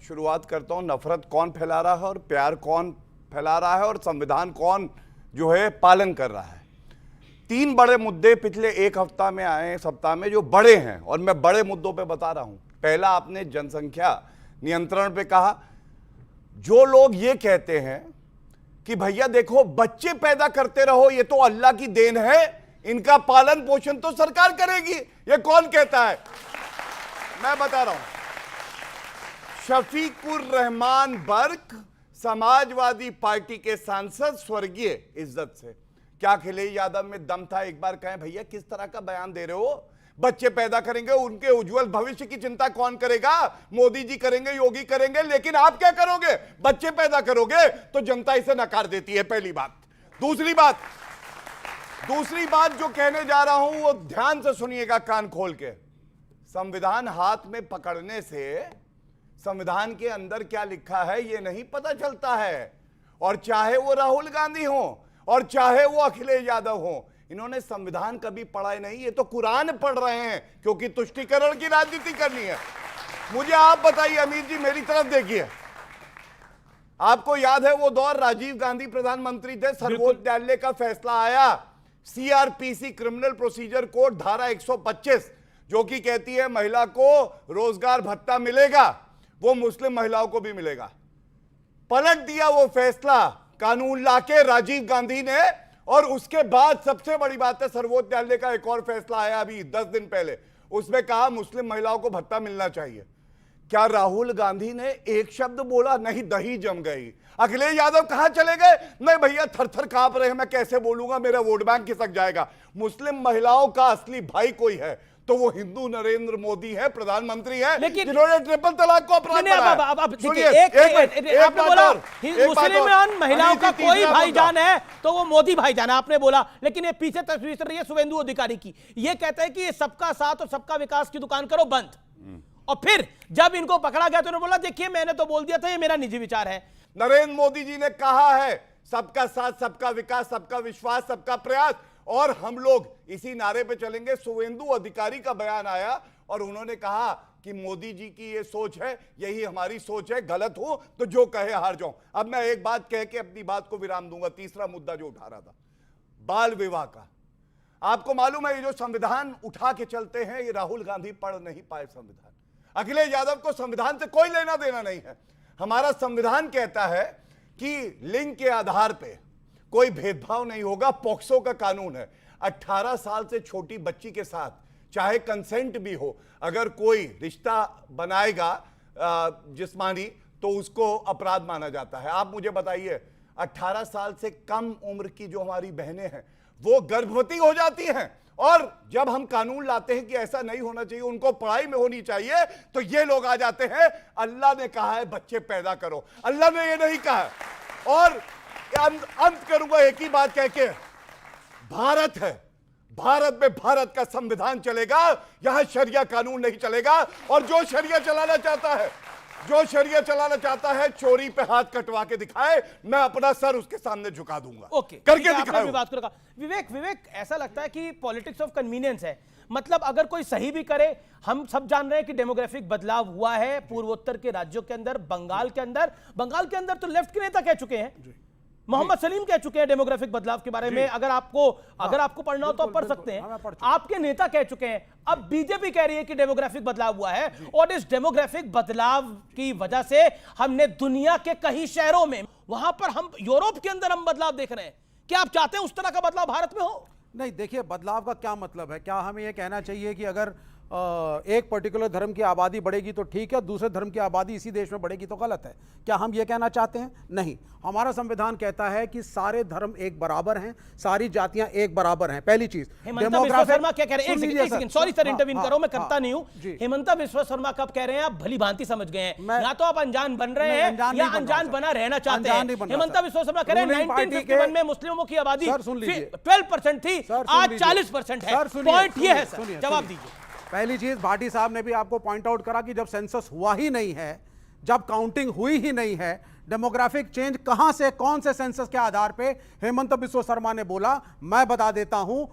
शुरुआत करता हूं, नफरत कौन फैला रहा है और प्यार कौन फैला रहा है और संविधान कौन जो है पालन कर रहा है। 3 बड़े मुद्दे पिछले एक हफ्ता में आए, सप्ताह में, जो बड़े हैं और मैं बड़े मुद्दों पे बता रहा हूं। पहला, आपने जनसंख्या नियंत्रण पे कहा। जो लोग ये कहते हैं कि भैया देखो बच्चे पैदा करते रहो, ये तो अल्लाह की देन है, इनका पालन पोषण तो सरकार करेगी, ये कौन कहता है? मैं बता रहा हूं। शफीकुर रहमान बर्क, समाजवादी पार्टी के सांसद, स्वर्गीय इज्जत से। क्या अखिलेश यादव में दम था? एक बार कहें भैया किस तरह का बयान दे रहे हो? बच्चे पैदा करेंगे, उनके उज्जवल भविष्य की चिंता कौन करेगा? मोदी जी करेंगे, योगी करेंगे, लेकिन आप क्या करोगे? बच्चे पैदा करोगे तो जनता इसे नकार देती है, पहली बात। दूसरी बात जो कहने जा रहा हूं वो ध्यान से सुनिएगा, कान खोल के। संविधान हाथ में पकड़ने से संविधान के अंदर क्या लिखा है ये नहीं पता चलता है। और चाहे वो राहुल गांधी हो और चाहे वो अखिलेश यादव हो, इन्होंने संविधान कभी पढ़ा ही नहीं, ये तो कुरान पढ़ रहे हैं क्योंकि तुष्टीकरण की राजनीति करनी है। मुझे आप बताइए अमीर जी, मेरी तरफ देखिए। आपको याद है वो दौर, राजीव गांधी प्रधानमंत्री थे, सर्वोच्च न्यायालय का फैसला आया, सीआरपीसी क्रिमिनल प्रोसीजर कोड धारा 125 जो कि कहती है महिला को रोजगार भत्ता मिलेगा, वो मुस्लिम महिलाओं को भी मिलेगा। पलट दिया वो फैसला कानून लाके राजीव गांधी ने। और उसके बाद सबसे बड़ी बात है, सर्वोच्च न्यायालय का एक और फैसला आया अभी 10 दिन पहले, उसमें कहा मुस्लिम महिलाओं को भत्ता मिलना चाहिए। क्या राहुल गांधी ने एक शब्द बोला? नहीं, दही जम गई। अखिलेश यादव कहां चले गए? नहीं भैया, थर थर कांप रहे हैं, मैं कैसे बोलूंगा, मेरा वोट बैंक खिसक जाएगा। मुस्लिम महिलाओं का असली भाई कोई है तो वो हिंदू नरेंद्र मोदी है, प्रधानमंत्री है, जिन्होंने ट्रिपल तलाक को अपराध बनाया। आपने बोला मुसलमान महिलाओं का कोई भाईजान है तो वो मोदी भाईजान है, आपने बोला। लेकिन ये पीछे तस्वीर चल रही है शुभेंदु अधिकारी की, ये कहते हैं कि ये सबका साथ और सबका विकास की दुकान करो बंद। और फिर जब इनको पकड़ा गया तो उन्होंने बोला देखिए मैंने तो बोल दिया था, ये मेरा निजी विचार है। नरेंद्र मोदी जी ने कहा है सबका साथ, सबका विकास, सबका विश्वास, सबका प्रयास, और हम लोग इसी नारे पे चलेंगे। शुभेंदु अधिकारी का बयान आया और उन्होंने कहा कि मोदी जी की ये सोच है, यही हमारी सोच है, गलत हो तो जो कहे हार जाऊं। अब मैं एक बात कह के अपनी बात को विराम दूंगा। तीसरा मुद्दा जो उठा रहा था, बाल विवाह का। आपको मालूम है ये जो संविधान उठा के चलते हैं, ये राहुल गांधी पढ़ नहीं पाए संविधान। अखिलेश यादव को संविधान से कोई लेना देना नहीं है। हमारा संविधान कहता है कि लिंग के आधार पे कोई भेदभाव नहीं होगा, पॉक्सो का कानून है। 18 साल से छोटी बच्ची के साथ चाहे कंसेंट भी हो, अगर कोई रिश्ता बनाएगा जिस्मानी तो उसको अपराध माना जाता है। आप मुझे बताइए, 18 साल से कम उम्र की जो हमारी बहनें हैं वो गर्भवती हो जाती हैं, और जब हम कानून लाते हैं कि ऐसा नहीं होना चाहिए, उनको पढ़ाई में होनी चाहिए, तो ये लोग आ जाते हैं अल्लाह ने कहा है बच्चे पैदा करो। अल्लाह ने ये नहीं कहा। और अंत करूंगा एक ही बात कह के, भारत है, भारत में भारत का संविधान चलेगा, यहां शरिया कानून नहीं चलेगा। और जो शरिया चलाना चाहता है चोरी पे हाथ कटवा के दिखाए, मैं अपना सर उसके सामने झुका दूंगा। ओके, करके दिखाए। बात करूंगा विवेक, ऐसा लगता है कि पॉलिटिक्स ऑफ कन्वीनियंस है। मतलब अगर कोई सही भी करे, हम सब जान रहे हैं कि डेमोग्राफिक बदलाव हुआ है पूर्वोत्तर के राज्यों के अंदर, बंगाल के अंदर तो लेफ्ट के नेता कह चुके हैं, मोहम्मद सलीम कह चुके हैं डेमोग्राफिक बदलाव के बारे में। अगर आपको पढ़ना हो तो पढ़ सकते हैं, आपके नेता कह चुके हैं। अब बीजेपी कह रही है कि डेमोग्राफिक बदलाव हुआ है, और इस डेमोग्राफिक बदलाव की वजह से हमने दुनिया के कई शहरों में, वहां पर हम यूरोप के अंदर हम बदलाव देख रहे हैं। क्या आप चाहते हैं उस तरह का बदलाव भारत में हो? नहीं, देखिए बदलाव का क्या मतलब है? क्या हमें यह कहना चाहिए कि अगर एक पर्टिकुलर धर्म की आबादी बढ़ेगी तो ठीक है, दूसरे धर्म की आबादी इसी देश में बढ़ेगी तो गलत है? क्या हम ये कहना चाहते हैं? नहीं, हमारा संविधान कहता है कि सारे धर्म एक बराबर हैं, सारी जातियां एक बराबर हैं। पहली चीज, हेमंता विश्व शर्मा क्या कह रहे हैं? एक सेकंड, सॉरी सर, इंटरवीन करो, मैं करता नहीं हूं। हेमंता विश्व शर्मा कब कह रहे हैं? आप भली भांति समझ गए हैं, या तो आप अनजान बन रहे हैं या अनजान बना रहना चाहते हैं। हेमंता विश्व शर्मा कह रहे हैं 1951 में मुस्लिमों की आबादी 12% थी, आज 40% है। पॉइंट ये है सर, जवाब दीजिए। पहली चीज, भाटी साहब ने भी आपको पॉइंट आउट करा कि जब सेंसस हुआ ही नहीं है, जब काउंटिंग हुई ही नहीं है, डेमोग्राफिक चेंज कहां से, कौन से सेंसस के आधार पे? हेमंत बिस्वा शर्मा ने बोला, मैं बता देता हूं,